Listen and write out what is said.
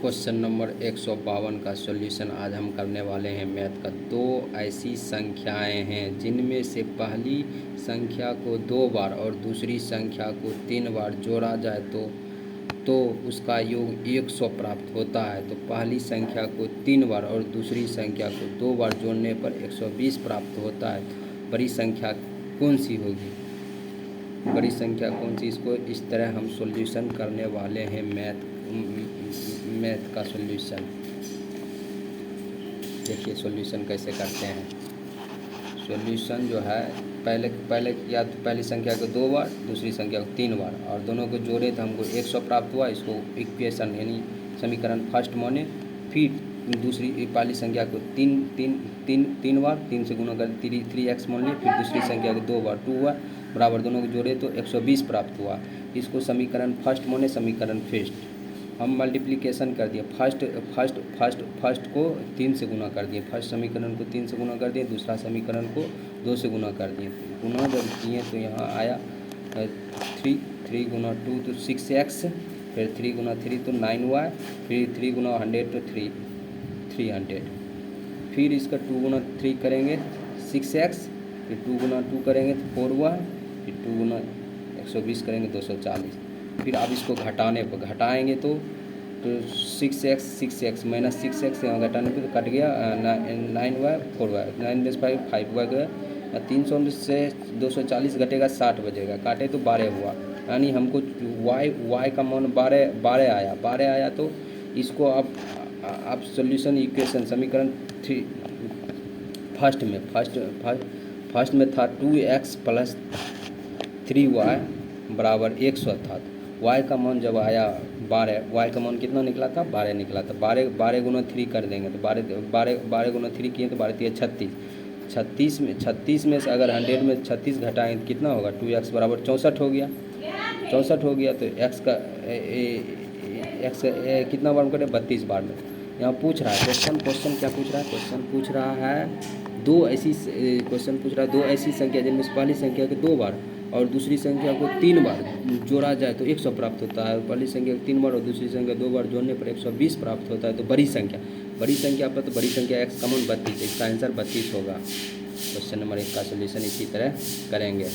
Question number 152 का solution आज हम करने वाले हैं मैथ का। दो ऐसी संख्याएं हैं जिनमें से पहली संख्या को 2 बार और दूसरी संख्या को 3 बार जोड़ा जाए तो उसका योग 100 प्राप्त होता है। तो पहली संख्या को 3 बार और दूसरी संख्या को 2 बार जोड़ने पर 120 प्राप्त होता है। तो बड़ी संख्या कौन सी होगी? बड़ी संख्या कौन सी? इसको इस तरह हम सॉल्यूशन करने वाले हैं मैथ का सॉल्यूशन। देखिए सॉल्यूशन कैसे करते हैं। सॉल्यूशन जो है पहले या तो पहली संख्या को 2 बार दूसरी संख्या को 3 बार और दोनों को जोड़े तो हमको 100 प्राप्त हुआ। इसको इक्वेशन यानी समीकरण फर्स्ट माने। फिर दूसरी पहली संख्या को तीन बार 3 से गुणा कर 3x मान लिए। फिर दूसरी संख्या को 2 बार 2 हुआ बराबर, दोनों को जोड़े तो 120 प्राप्त हुआ। इसको समीकरण फर्स्ट माने समीकरण फर्स्ट। हम मल्टीप्लिकेशन कर दिए। फर्स्ट को 3 से गुना कर दिए। फर्स्ट समीकरण को 3 से गुना कर दिए, दूसरा समीकरण को 2 से गुना कर दिए। गुना जब किए तो यहाँ आया 3 गुना 2 तो 6x, फिर 3 गुना 3 तो 9y, फिर 3 गुना 100 तो 300। फिर इसका 2 गुना 3 करेंगे 6x, फिर 2 गुना 2 करेंगे तो 4y, फिर 2 गुना 120 करेंगे 240। फिर अब इसको घटाएंगे तो 6x माइनस 6x यहाँ घटाने पे तो कट गया 9y 4y 9 में 5y गया। 300 से 240 घटेगा 60 बचेगा, काटे तो 12 हुआ। यानी हमको y का मान 12 आया। तो इसको अब सॉल्यूशन इक्वेशन समीकरण फर्स्ट में था 2x प्लस 3y बराबर 100 था। y का मान जब आया 12, y का मान कितना निकला था? 12 निकला था। 12 गुना 3 कर देंगे तो 12 गुना 3 किए तो 12 3 36। 36 में से अगर 100 में 36 घटाएंगे तो कितना होगा? 2x बराबर 64 हो गया। 64 हो गया तो x का कितना बार में कटे? 32 बार में। यहाँ पूछ रहा है क्वेश्चन क्या पूछ रहा है? क्वेश्चन पूछ रहा है दो ऐसी संख्या जिनमें से पहली संख्या को 2 बार और दूसरी संख्या को 3 बार जोड़ा जाए तो 100 प्राप्त होता है। पहली संख्या को 3 बार और दूसरी संख्या 2 बार जोड़ने पर 120 प्राप्त होता है। तो बड़ी संख्या पर तो बड़ी संख्या x का मान 32, इसका आंसर 32 होगा। क्वेश्चन नंबर 1 का सॉल्यूशन इसी तरह करेंगे।